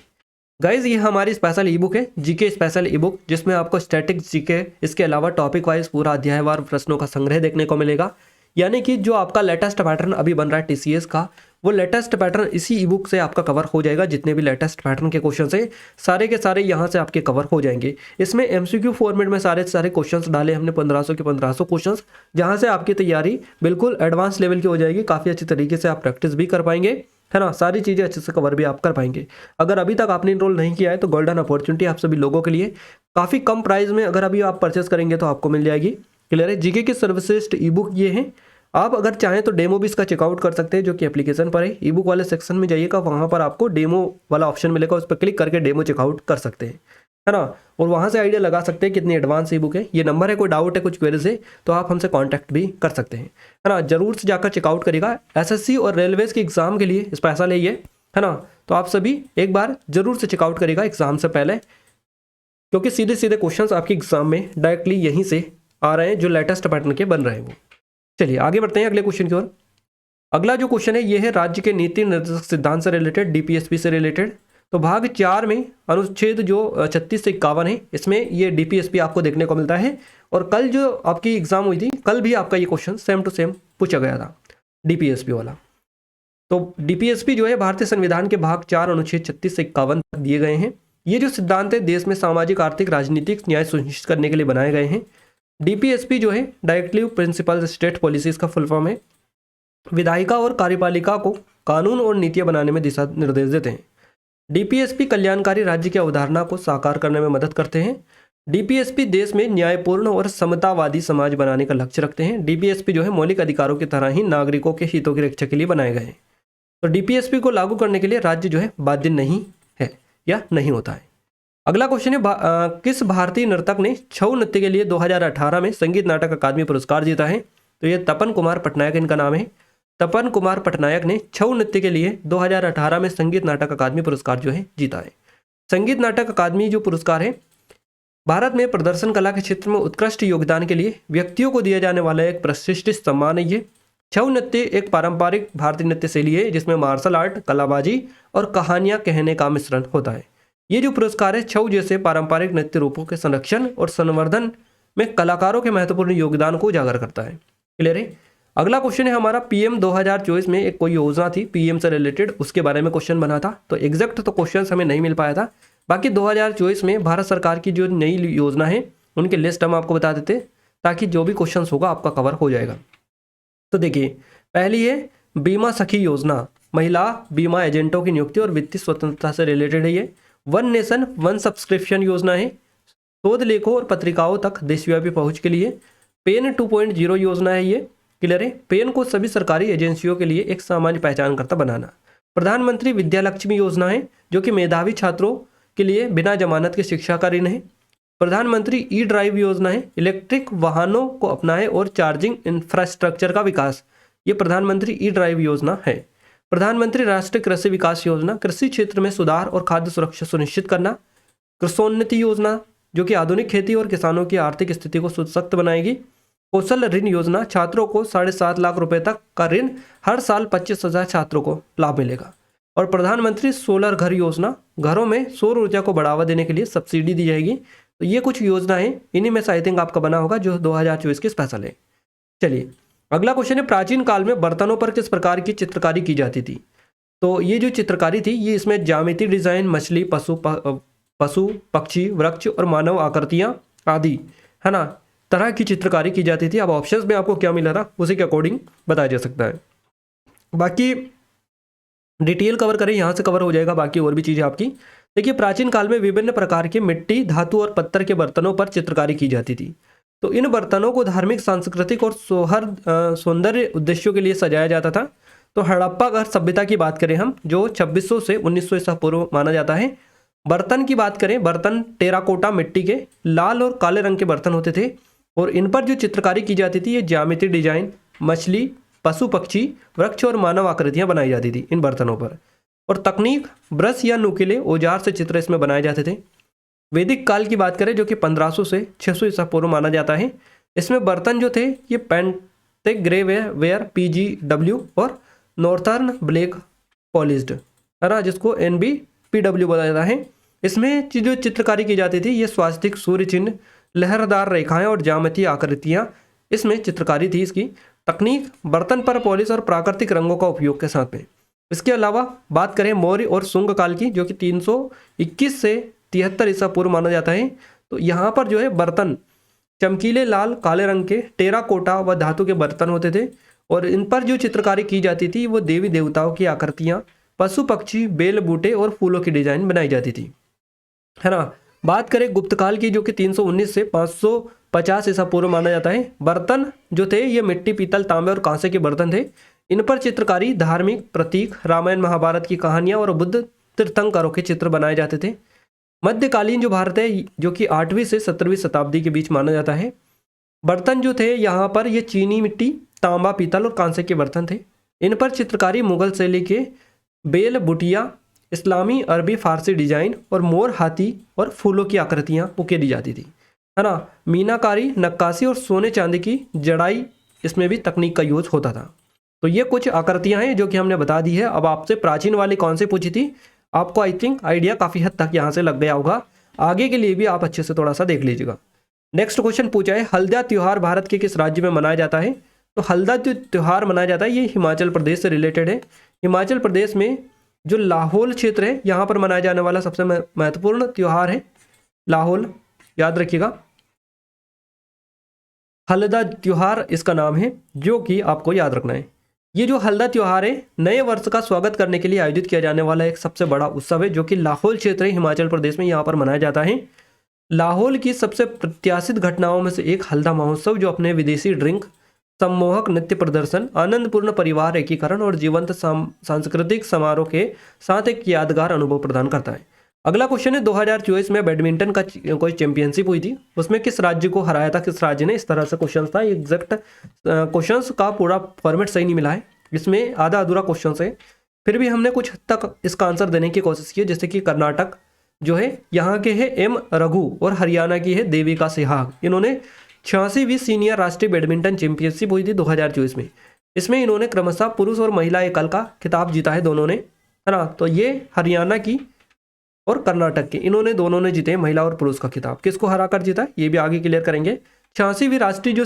गाइज ये हमारी स्पेशल ई बुक है, जीके स्पेशल ई बुक, जिसमें आपको स्टैटिक जीके, इसके अलावा टॉपिक वाइज पूरा अध्यायवार प्रश्नों का संग्रह देखने को मिलेगा। यानी कि जो आपका लेटेस्ट पैटर्न अभी बन रहा है TCS का, वो लेटेस्ट पैटर्न इसी ई बुक से आपका कवर हो जाएगा। जितने भी लेटेस्ट पैटर्न के क्वेश्चन है सारे के सारे यहाँ से आपके कवर हो जाएंगे। इसमें MCQ फॉर्मेट में सारे क्वेश्चंस डाले हमने 1500 के 1500 क्वेश्चंस, जहाँ से आपकी तैयारी बिल्कुल एडवांस लेवल की हो जाएगी। काफ़ी अच्छी तरीके से आप प्रैक्टिस भी कर पाएंगे, है ना। सारी चीज़ें अच्छे से कवर भी आप कर पाएंगे। अगर अभी तक आपने इनरोल नहीं किया है तो गोल्डन अपॉर्चुनिटी आप सभी लोगों के लिए काफ़ी कम प्राइस में अगर अभी आप परचेस करेंगे तो आपको मिल जाएगी। क्लियर है। जीके की सर्वश्रेष्ठ ई बुक ये है। आप अगर चाहें तो डेमो भी इसका चेकआउट कर सकते हैं, जो कि एप्लीकेशन पर है। ई बुक वाले सेक्शन में जाइएगा, वहाँ पर आपको डेमो वाला ऑप्शन मिलेगा, उस पर क्लिक करके डेमो चेकआउट कर सकते हैं, है ना। और वहाँ से आइडिया लगा सकते हैं कितनी एडवांस ई बुक है। ये नंबर है, कोई डाउट है, कुछ क्वेरीज है तो आप हमसे कॉन्टैक्ट भी कर सकते हैं, है ना। जरूर से जाकर चेकआउट करिएगा। SSC और रेलवेज के एग्जाम के लिए स्पेशल है ये, है ना। तो आप सभी एक बार जरूर से चेकआउट करिएगा एग्जाम से पहले, क्योंकि सीधे सीधे क्वेश्चन आपके एग्जाम में डायरेक्टली यहीं से आ रहे हैं, जो लेटेस्ट पैटर्न के बन रहे हैं वो। चलिए आगे बढ़ते हैं अगले क्वेश्चन की ओर। अगला जो क्वेश्चन है ये है राज्य के नीति निर्देशक सिद्धांत से रिलेटेड, DPSP से रिलेटेड। तो भाग 4 में अनुच्छेद जो 36 से 51 है, इसमें ये DPSP आपको देखने को मिलता है। और कल जो आपकी एग्जाम हुई थी, कल भी आपका ये क्वेश्चन सेम टू सेम पूछा गया था, DPSP वाला। तो DPSP जो है भारतीय संविधान के भाग 4 अनुच्छेद 36 से 51 तक दिए गए हैं। ये जो सिद्धांत है देश में सामाजिक आर्थिक राजनीतिक न्याय सुनिश्चित करने के लिए बनाए गए हैं। डीपीएसपी जो है डायरेक्टिव प्रिंसिपल स्टेट पॉलिसीज का फुल फॉर्म है। विधायिका और कार्यपालिका को कानून और नीतियां बनाने में दिशा निर्देश देते हैं। डीपीएसपी कल्याणकारी राज्य की अवधारणा को साकार करने में मदद करते हैं। डीपीएसपी देश में न्यायपूर्ण और समतावादी समाज बनाने का लक्ष्य रखते हैं। डीपीएसपी जो है मौलिक अधिकारों की तरह ही नागरिकों के हितों की रक्षा के लिए बनाए गए हैं। तो डीपीएसपी को लागू करने के लिए राज्य जो है बाध्य नहीं है या नहीं होता है। अगला क्वेश्चन है किस भारतीय नर्तक ने छऊ नृत्य के लिए 2018 में संगीत नाटक अकादमी पुरस्कार जीता है? तो ये तपन कुमार पटनायक इनका नाम है। तपन कुमार पटनायक ने छऊ नृत्य के लिए 2018 में संगीत नाटक अकादमी पुरस्कार जो है जीता है। संगीत नाटक अकादमी जो पुरस्कार है भारत में प्रदर्शन कला के क्षेत्र में उत्कृष्ट योगदान के लिए व्यक्तियों को दिया जाने वाला एक प्रतिष्ठित सम्मान है। ये छऊ नृत्य एक पारंपरिक भारतीय नृत्य शैली है जिसमें मार्शल आर्ट, कलाबाजी और कहानियां कहने का मिश्रण होता है। ये जो पुरस्कार है छऊ जैसे पारंपरिक नृत्य रूपों के संरक्षण और संवर्धन में कलाकारों के महत्वपूर्ण योगदान को उजागर करता है। क्लियर है। अगला क्वेश्चन है हमारा पीएम 2024 में एक कोई योजना थी पीएम से रिलेटेड, उसके बारे में क्वेश्चन बना था। तो एग्जैक्ट तो क्वेश्चन हमें नहीं मिल पाया था, बाकी 2024 में भारत सरकार की जो नई योजना है उनकी लिस्ट हम आपको बता देते ताकि जो भी क्वेश्चन होगा आपका कवर हो जाएगा। तो देखिए पहली है बीमा सखी योजना, महिला बीमा एजेंटों की नियुक्ति और वित्तीय स्वतंत्रता से रिलेटेड है। ये वन नेशन वन सब्सक्रिप्शन योजना है, शोध लेखों और पत्रिकाओं तक देशव्यापी पहुंच के लिए। पेन 2.0 योजना है ये। क्लियर है। पेन को सभी सरकारी एजेंसियों के लिए एक सामान्य पहचानकर्ता बनाना। प्रधानमंत्री विद्यालक्ष्मी योजना है जो कि मेधावी छात्रों के लिए बिना जमानत के शिक्षा का ऋण है। प्रधानमंत्री ई ड्राइव योजना है, इलेक्ट्रिक वाहनों को अपनाएं और चार्जिंग इंफ्रास्ट्रक्चर का विकास। ये प्रधानमंत्री ई ड्राइव योजना है। प्रधानमंत्री राष्ट्रीय कृषि विकास योजना, कृषि क्षेत्र में सुधार और खाद्य सुरक्षा सुनिश्चित करना। कृषोन्नति योजना जो कि आधुनिक खेती और किसानों की आर्थिक स्थिति को सशक्त बनाएगी। कौशल ऋण योजना, छात्रों को 7.5 लाख रुपए तक का ऋण, हर साल 25,000 छात्रों को लाभ मिलेगा। और प्रधानमंत्री सोलर घर योजना, घरों में सौर ऊर्जा को बढ़ावा देने के लिए सब्सिडी दी जाएगी। तो ये कुछ योजना है, इन्हीं में से आई थिंक आपका बना होगा जो 2024 की स्पेशल है। चलिए अगला क्वेश्चन है प्राचीन काल में बर्तनों पर किस प्रकार की चित्रकारी की जाती थी? तो ये जो चित्रकारी थी ये इसमें ज्यामिति डिजाइन, मछली, पशु पक्षी, वृक्ष और मानव आकृतियां आदि है ना तरह की चित्रकारी की जाती थी। अब ऑप्शंस में आपको क्या मिला था उसी के अकॉर्डिंग बताया जा सकता है। बाकी डिटेल कवर करें यहाँ से कवर हो जाएगा, बाकी और भी चीज़ें आपकी। देखिए प्राचीन काल में विभिन्न प्रकार के मिट्टी, धातु और पत्थर के बर्तनों पर चित्रकारी की जाती थी। तो इन बर्तनों को धार्मिक, सांस्कृतिक और सौंदर्य उद्देश्यों के लिए सजाया जाता था। तो हड़प्पा घर सभ्यता की बात करें हम, जो 2600 से 1900 ईसा पूर्व माना जाता है। बर्तन की बात करें, बर्तन टेराकोटा मिट्टी के लाल और काले रंग के बर्तन होते थे और इन पर जो चित्रकारी की जाती थी ये ज्यामिति डिजाइन, मछली, पशु पक्षी, वृक्ष और मानव आकृतियां बनाई जाती थी इन बर्तनों पर। और तकनीक ब्रश या नुकीले औजार से चित्र इसमें बनाए जाते थे। वैदिक काल की बात करें जो कि 1500 से 600 ईसा पूर्व माना जाता है। इसमें बर्तन जो थे ये पेंटेग्रेवेयर PGW और नॉर्थर्न ब्लैक पॉलिश्ड है ना, जिसको NBPW बोला जाता है। इसमें जो चित्रकारी की जाती थी ये स्वास्तिक, सूर्य चिन्ह, लहरदार रेखाएं और ज्यामितीय आकृतियां इसमें चित्रकारी थी। इसकी तकनीक बर्तन पर पॉलिश और प्राकृतिक रंगों का उपयोग के साथ में। इसके अलावा बात करें मौर्य और शुंग काल की जो कि 321 से 73 ईसा पूर्व माना जाता है। तो यहाँ पर जो है बर्तन चमकीले लाल काले रंग के टेराकोटा व धातु के बर्तन होते थे और इन पर जो चित्रकारी की जाती थी वो देवी देवताओं की आकृतियाँ, पशु पक्षी, बेल बूटे और फूलों की डिजाइन बनाई जाती थी, है ना। बात करें गुप्त काल की जो कि 319 से 550 ईसा पूर्व माना जाता है। बर्तन जो थे ये मिट्टी, पीतल, तांबे और कांसे के बर्तन थे। इन पर चित्रकारी, धार्मिक प्रतीक, रामायण महाभारत की कहानियां और बुद्ध तीर्थंकरों के चित्र बनाए जाते थे। मध्यकालीन जो भारत है जो कि 8वीं से 17वीं शताब्दी के बीच माना जाता है। बर्तन जो थे यहाँ पर ये चीनी मिट्टी, तांबा, पीतल और कांसे के बर्तन थे। इन पर चित्रकारी मुगल शैली के बेल बुटिया, इस्लामी, अरबी, फारसी डिजाइन और मोर, हाथी और फूलों की आकृतियाँ उकेरी जाती थी, है ना। मीनाकारी, नक्काशी और सोने चांदी की जड़ाई इसमें भी तकनीक का यूज होता था। तो ये कुछ आकृतियाँ हैं जो कि हमने बता दी है। अब आपसे प्राचीन वाली कौन सी पूछी थी, आपको आई थिंक आइडिया काफ़ी हद तक यहाँ से लग गया होगा। आगे के लिए भी आप अच्छे से थोड़ा सा देख लीजिएगा। नेक्स्ट क्वेश्चन पूछा है हल्दिया त्यौहार भारत के किस राज्य में मनाया जाता है? तो हल्दिया जो त्यौहार मनाया जाता है ये हिमाचल प्रदेश से रिलेटेड है। हिमाचल प्रदेश में जो लाहौल क्षेत्र है यहाँ पर मनाया जाने वाला सबसे महत्वपूर्ण त्योहार है लाहौल, याद रखिएगा। हल्दा त्योहार इसका नाम है, जो कि आपको याद रखना है। ये जो हल्दा त्योहार है नए वर्ष का स्वागत करने के लिए आयोजित किया जाने वाला एक सबसे बड़ा उत्सव है, जो कि लाहौल क्षेत्र है हिमाचल प्रदेश में, यहाँ पर मनाया जाता है। लाहौल की सबसे प्रत्याशित घटनाओं में से एक हल्दा महोत्सव, जो अपने विदेशी ड्रिंक, सम्मोहक नृत्य प्रदर्शन, आनंदपूर्ण परिवार एकीकरण और जीवंत सांस्कृतिक समारोह के साथ एक यादगार अनुभव प्रदान करता है। अगला क्वेश्चन है 2024 में बैडमिंटन का कोई चैंपियनशिप हुई थी, उसमें किस राज्य को हराया था, किस राज्य ने, इस तरह से क्वेश्चन था। एग्जैक्ट क्वेश्चंस का पूरा फॉर्मेट सही नहीं मिला है, इसमें आधा अधूरा क्वेश्चन है, फिर भी हमने कुछ हद तक इसका आंसर देने की कोशिश की है। जैसे कि कर्नाटक जो है यहाँ के है एम रघु और हरियाणा की है देविका सेहवाग। इन्होंने 86वीं सीनियर राष्ट्रीय बैडमिंटन चैंपियनशिप हुई थी 2024 में। इसमें इन्होंने क्रमशः पुरुष और महिला एकल का खिताब जीता है दोनों ने, है ना। तो ये हरियाणा की और कर्नाटक के, इन्होंने दोनों ने जीते महिला और पुरुष का खिताब। किसको हरा कर जीता ये भी आगे क्लियर करेंगे। 86वीं राष्ट्रीय जो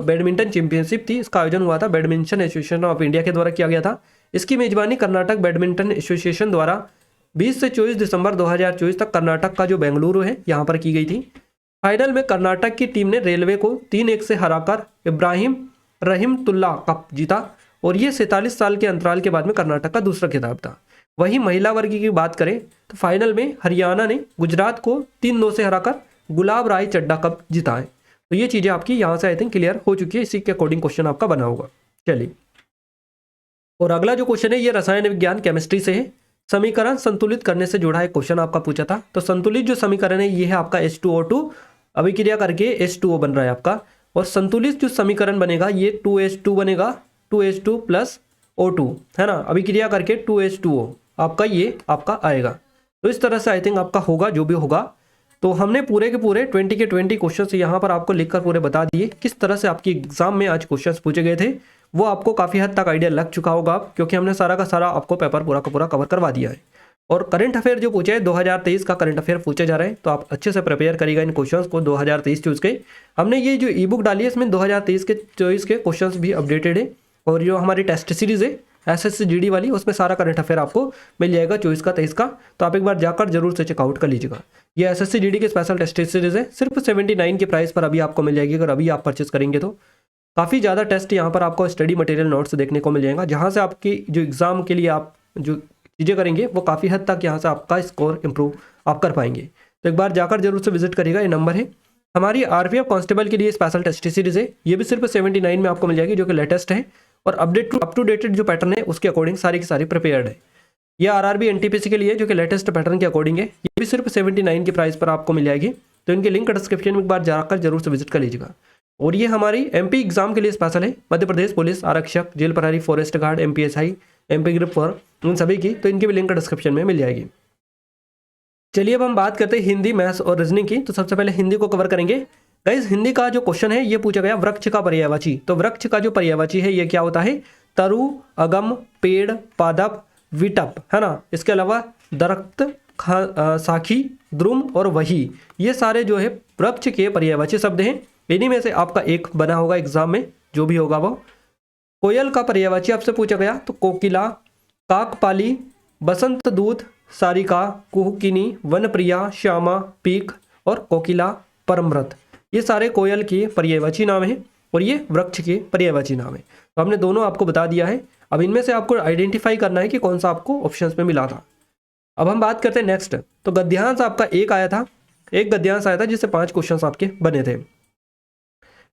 बैडमिंटन चैंपियनशिप थी, इसका आयोजन हुआ था बैडमिंटन एसोसिएशन ऑफ इंडिया के द्वारा किया गया था। इसकी मेजबानी कर्नाटक बैडमिंटन एसोसिएशन द्वारा 20 से 24 दिसंबर 2024 तक कर्नाटक का जो बेंगलुरु है यहाँ पर की गई थी। फाइनल में कर्नाटक की टीम ने रेलवे को 3-1 से हराकर इब्राहिम रहीमतुल्लाह कप जीता और ये 47 साल के अंतराल के बाद में कर्नाटक का दूसरा खिताब था। वहीं महिला वर्ग की बात करें तो फाइनल में हरियाणा ने गुजरात को 3-2 से हराकर गुलाब राय चड्डा कप जीता है। तो ये चीज़ें आपकी यहाँ से आई थिंक क्लियर हो चुकी है, इसी के अकॉर्डिंग क्वेश्चन आपका बना होगा। चलिए, और अगला जो क्वेश्चन है ये रसायन विज्ञान केमिस्ट्री से है। समीकरण संतुलित करने से जुड़ा एक क्वेश्चन आपका पूछा था। तो संतुलित जो समीकरण है ये है आपका H2O2 अभिक्रिया करके H2O बन रहा है आपका, और संतुलित जो समीकरण बनेगा ये 2H2 बनेगा, 2H2 प्लस O2, है ना, अभिक्रिया करके 2H2O आपका ये आपका आएगा। तो इस तरह से आई थिंक आपका होगा जो भी होगा। तो हमने पूरे के पूरे 20 के 20 क्वेश्चन यहाँ पर आपको लिखकर पूरे बता दिए किस तरह से आपकी एग्जाम में आज क्वेश्चन पूछे गए थे। वो आपको काफ़ी हद तक आइडिया लग चुका होगा आप, क्योंकि हमने सारा का सारा आपको पेपर पूरा का पूरा कवर करवा दिया है। और करंट अफेयर जो पूछे है 2023 का करंट अफेयर पूछे जा रहे हैं, तो आप अच्छे से प्रिपेयर करिएगा इन क्वेश्चंस को 2023 चूज के। हमने ये जो ई बुक डाली है इसमें 2023 के 24 के क्वेश्चंस भी अपडेटेड है, और जो हमारी टेस्ट सीरीज है SSC-GD वाली, उसमें सारा करंट अफेयर आपको मिल जाएगा 24 का 23 का। तो आप एक बार जाकर जरूर से चेकआउट कर लीजिएगा। ये SSC-GD की स्पेशल टेस्ट सीरीज है, सिर्फ 79 के प्राइस पर अभी आपको मिल जाएगी। अगर अभी आप परचेस करेंगे तो काफ़ी ज़्यादा टेस्ट यहाँ पर आपको स्टडी मटेरियल नोट्स देखने को मिल जाएगा, जहाँ से आपकी जो एग्ज़ाम के लिए आप जो चीज़ें करेंगे वो काफ़ी हद तक यहाँ से आपका स्कोर इंप्रूव आप कर पाएंगे। तो एक बार जाकर जरूर से विजिट करिएगा। ये नंबर है हमारी RPF कांस्टेबल के लिए स्पेशल टेस्ट सीरीज है, ये भी सिर्फ 79 में आपको मिल जाएगी, जो कि लेटेस्ट है और अप टू डेटेड जो पैटर्न है उसके अकॉर्डिंग सारी की सारी प्रिपेयर्ड है। ये RRB NTPC के लिए जो कि लेटेस्ट पैटर्न के अकॉर्डिंग है, ये भी सिर्फ 79 के प्राइस पर आपको मिल जाएगी। तो इनके लिंक डिस्क्रिप्शन में एक बार जाकर जरूर से विजिट कर लीजिएगा। और ये हमारी MP एग्जाम के लिए स्पेशल है, मध्य प्रदेश पुलिस आरक्षक, जेल प्रहरी, forest guard, MPSI, MP group 4, उन सभी की, तो इनकी भी लिंक डिस्क्रिप्शन में मिल जाएगी। चलिए अब हम बात करते हैं हिंदी, मैथ्स और रीजनिंग की। तो सबसे पहले हिंदी को कवर करेंगे। गाइस, हिंदी का जो क्वेश्चन है ये पूछा गया वृक्ष का पर्यायवाची। तो वृक्ष का जो पर्यायवाची है ये क्या होता है? तरु, अगम, पेड़, पादप, विटप, है ना। इसके अलावा दरख्त, साखी, द्रुम और वही, ये सारे जो है वृक्ष के पर्यायवाची शब्द हैं। इन्हीं में से आपका एक बना होगा एग्जाम में, जो भी होगा वो। कोयल का पर्यायवाची आपसे पूछा गया तो कोकिला, काकपाली, बसंत दूत, सारिका, कुहकिनी, वनप्रिया, श्यामा, पीक और कोकिला परमृत, ये सारे कोयल के पर्यायवाची नाम हैं और ये वृक्ष के पर्यायवाची नाम है। तो हमने दोनों आपको बता दिया है। अब इनमें से आपको आइडेंटिफाई करना है कि कौन सा आपको ऑप्शंस में मिला था। अब हम बात करते हैं नेक्स्ट। तो गद्यांश आपका एक आया था, एक गद्यांश आया था जिससे 5 क्वेश्चन आपके बने थे।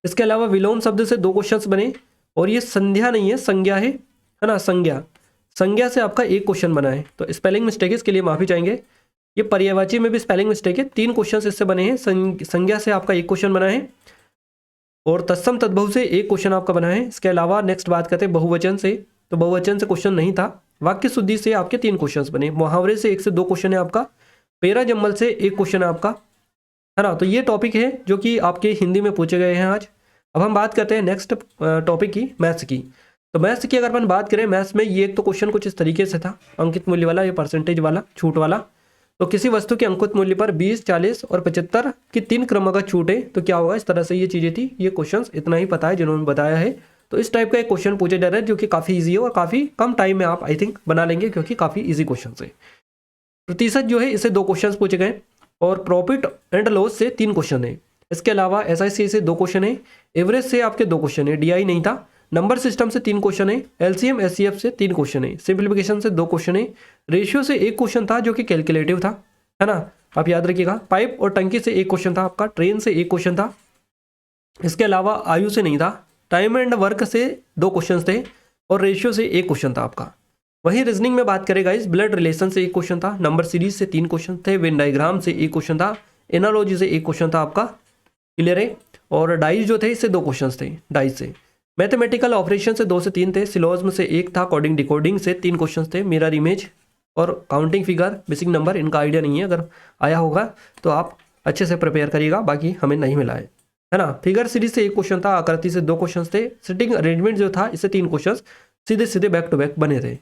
इसके अलावा विलोम शब्द से 2 क्वेश्चन बने, और ये संध्या नहीं है, संज्ञा है ना, संज्ञा, संज्ञा से आपका 1 क्वेश्चन बना है। तो स्पेलिंग मिस्टेक इसके लिए माफी चाहेंगे। ये पर्यायवाची में भी स्पेलिंग मिस्टेक है, 3 क्वेश्चन इससे बने हैं। संज्ञा से आपका 1 क्वेश्चन बना है और तत्सम तद्भव से 1 क्वेश्चन आपका बना है। इसके अलावा नेक्स्ट बात करते हैं बहुवचन से। तो बहुवचन से क्वेश्चन नहीं था। वाक्य शुद्धि से आपके 3 क्वेश्चन बने। मुहावरे से 1 से 2 क्वेश्चन है आपका। पेरा जम्मल से 1 क्वेश्चन है आपका, है ना। तो ये टॉपिक है जो कि आपके हिंदी में पूछे गए हैं आज। अब हम बात करते हैं नेक्स्ट टॉपिक की, मैथ्स की। तो मैथ्स की अगर अपन बात करें, मैथ्स में ये एक तो क्वेश्चन कुछ इस तरीके से था, अंकित मूल्य वाला, ये परसेंटेज वाला, छूट वाला। तो किसी वस्तु के अंकित मूल्य पर 20, 40 और 75 की 3 क्रमागत छूट है तो क्या होगा, इस तरह से ये चीज़ें थी। ये क्वेश्चन इतना ही पता है जिन्होंने बताया है। तो इस टाइप का एक क्वेश्चन पूछा जा रहा है जो कि काफ़ी ईजी है और काफ़ी कम टाइम में आप आई थिंक बना लेंगे, क्योंकि काफ़ी ईजी क्वेश्चन है। प्रतिशत जो है इससे 2 क्वेश्चन पूछे गए और प्रॉफिट एंड लॉस से 3 क्वेश्चन है। इसके अलावा SIC से 2 क्वेश्चन है, एवरेज से आपके 2 क्वेश्चन है, DI नहीं था, नंबर सिस्टम से 3 क्वेश्चन है, LCM SCF से 3 क्वेश्चन है, सिंप्लीफिकेशन से 2 क्वेश्चन है, रेशियो से 1 क्वेश्चन था जो कि कैलकुलेटिव था, है ना, आप याद रखिएगा। पाइप और टंकी से 1 क्वेश्चन था आपका, ट्रेन से 1 क्वेश्चन था, इसके अलावा आयु से नहीं था, टाइम एंड वर्क से 2 क्वेश्चन थे और रेशियो से 1 क्वेश्चन था आपका। वहीं रीजनिंग में बात करें गाइस, ब्लड रिलेशन से 1 क्वेश्चन था, नंबर सीरीज से 3 क्वेश्चन थे, वेन डायग्राम से 1 क्वेश्चन था, एनालॉजी से 1 क्वेश्चन था आपका, क्लियर है। और डाइज जो थे इससे 2 क्वेश्चन थे डाइज से। मैथमेटिकल ऑपरेशन से 2 से 3 थे, सिलोज्म से 1 था, कोडिंग डिकोडिंग से 3 क्वेश्चन थे, मिरर इमेज और काउंटिंग फिगर, मिसिंग नंबर, इनका आइडिया नहीं है, अगर आया होगा तो आप अच्छे से प्रिपेयर करिएगा, बाकी हमें नहीं मिला है ना। फिगर सीरीज से 1 क्वेश्चन था, आकृति से 2 क्वेश्चन थे, सिटिंग अरेंजमेंट जो था इससे 3 क्वेश्चन सीधे सीधे बैक टू बैक बने थे।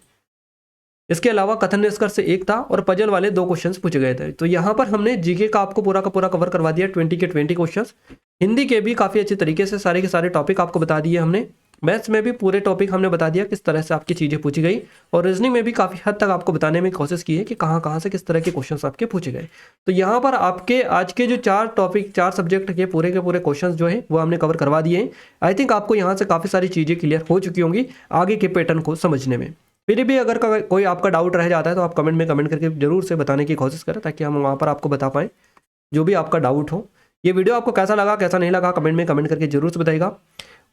इसके अलावा कथन निष्कर्ष से 1 था और पजल वाले 2 क्वेश्चंस पूछे गए थे। तो यहाँ पर हमने जीके का आपको पूरा का पूरा कवर करवा दिया, 20 के 20 क्वेश्चंस। हिंदी के भी काफ़ी अच्छे तरीके से सारे के सारे टॉपिक आपको बता दिए हमने। मैथ्स में भी पूरे टॉपिक हमने बता दिया किस तरह से आपकी चीज़ें पूछी गई, और रीजनिंग में भी काफ़ी हद तक आपको बताने में कोशिश की है कि कहाँ कहाँ से किस तरह के क्वेश्चंस आपके पूछे गए। तो यहाँ पर आपके आज के जो 4 टॉपिक 4 सब्जेक्ट के पूरे क्वेश्चंस जो है वो हमने कवर करवा दिए हैं। आई थिंक आपको यहाँ से काफ़ी सारी चीज़ें क्लियर हो चुकी होंगी आगे के पैटर्न को समझने में। फिर भी अगर कोई आपका डाउट रह जाता है तो आप कमेंट में कमेंट करके जरूर से बताने की कोशिश करें, ताकि हम वहाँ पर आपको बता पाएँ जो भी आपका डाउट हो। ये वीडियो आपको कैसा लगा कैसा नहीं लगा कमेंट में कमेंट करके जरूर से बताइएगा।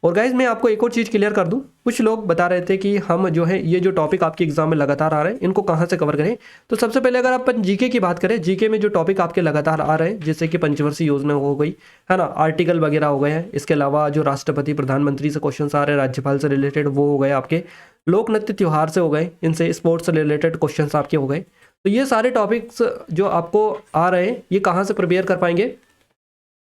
और गाइज मैं आपको एक और चीज़ क्लियर कर दूं, कुछ लोग बता रहे थे कि हम जो है ये जो टॉपिक आपके एग्जाम में लगातार आ रहे हैं इनको कहाँ से कवर करें। तो सबसे पहले अगर आप जीके की बात करें, जीके में जो टॉपिक आपके लगातार आ रहे हैं जैसे कि पंचवर्षीय योजना हो गई, है ना, आर्टिकल वगैरह हो गए हैं, इसके अलावा जो राष्ट्रपति प्रधानमंत्री से क्वेश्चन आ रहे हैं, राज्यपाल से रिलेटेड वो हो गए, आपके लोक नृत्य त्यौहार से हो गए, इनसे स्पोर्ट्स से रिलेटेड क्वेश्चन आपके हो गए। तो ये सारे टॉपिक्स जो आपको आ रहे हैं ये कहाँ से प्रिपेयर कर पाएंगे,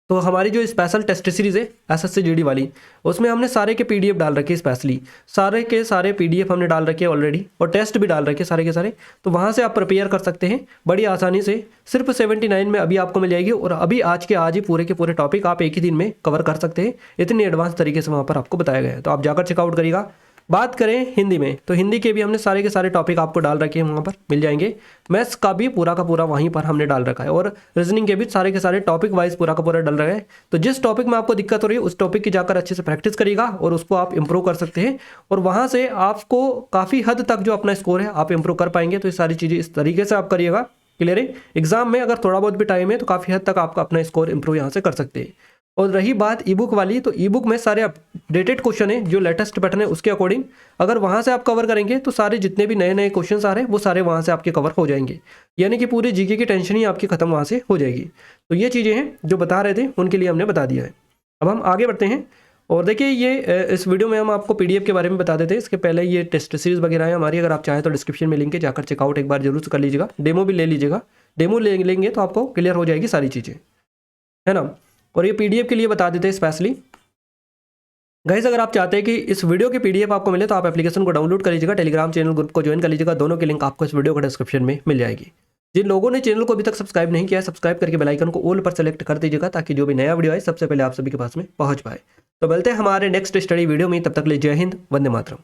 तो हमारी जो स्पेशल टेस्ट सीरीज़ है SSC GD वाली, उसमें हमने सारे के PDF डाल रखे, स्पेशली सारे के सारे PDF हमने डाल रखे ऑलरेडी, और टेस्ट भी डाल रखे सारे के सारे। तो वहाँ से आप प्रिपेयर कर सकते हैं बड़ी आसानी से, सिर्फ 79 में अभी आपको मिल जाएगी, और अभी आज के आज ही पूरे के पूरे टॉपिक आप एक ही दिन में कवर कर सकते हैं, इतनी एडवांस तरीके से वहाँ पर आपको बताया गया है। तो आप जाकर चेकआउट करिएगा। बात करें हिंदी में, तो हिंदी के भी हमने सारे के सारे टॉपिक आपको डाल रखे हैं, वहाँ पर मिल जाएंगे। मैथ्स का भी पूरा का पूरा वहीं पर हमने डाल रखा है, और रीजनिंग के भी सारे के सारे टॉपिक वाइज पूरा का पूरा डाल रहा है। तो जिस टॉपिक में आपको दिक्कत हो रही है उस टॉपिक की जाकर अच्छे से प्रैक्टिस करिएगा और उसको आप इंप्रूव कर सकते हैं, और वहाँ से आपको काफ़ी हद तक जो अपना स्कोर है आप इंप्रूव कर पाएंगे। तो ये सारी चीज़ें इस तरीके से आप करिएगा, क्लियर है। एग्जाम में अगर थोड़ा बहुत भी टाइम है तो काफ़ी हद तक आपका अपना स्कोर इंप्रूव यहाँ से कर सकते हैं। और रही बात ई बुक वाली, तो ई बुक में सारे अपडेटेड क्वेश्चन है जो लेटेस्ट पैटर्न है उसके अकॉर्डिंग, अगर वहाँ से आप कवर करेंगे तो सारे जितने भी नए नए क्वेश्चन आ रहे हैं वो सारे वहाँ से आपके कवर हो जाएंगे, यानी कि पूरी जीके की टेंशन ही आपकी खत्म वहाँ से हो जाएगी। तो ये चीज़ें हैं जो बता रहे थे, उनके लिए हमने बता दिया है। अब हम आगे बढ़ते हैं, और देखिए ये इस वीडियो में हम आपको PDF के बारे में बता देते हैं। इसके पहले ये टेस्ट सीरीज़ वगैरह है हमारी, अगर आप चाहें तो डिस्क्रिप्शन में लिंक है, जाकर चेकआउट एक बार जरूर से कर लीजिएगा। डेमो भी ले लीजिएगा, डेमो लेंगे तो आपको क्लियर हो जाएगी सारी चीज़ें, है ना। और ये PDF के लिए बता देते हैं स्पेशली। गाइस अगर आप चाहते हैं कि इस वीडियो की PDF आपको मिले तो आप एप्लीकेशन को डाउनलोड कर लीजिएगा, टेलीग्राम चैनल ग्रुप को ज्वाइन कर लीजिएगा, दोनों की लिंक आपको इस वीडियो के डिस्क्रिप्शन में मिल जाएगी। जिन लोगों ने चैनल को अभी तक सब्सक्राइब नहीं किया है, सब्सक्राइब करके बेल आइकन को ऑल पर सेलेक्ट कर दीजिएगा, ताकि जो भी नया वीडियो आए सबसे पहले आप सभी के पास में पहुंच पाए। तो मिलते हैं हमारे नेक्स्ट स्टडी वीडियो में, तब तक ले जय हिंद, वंदे मातरम।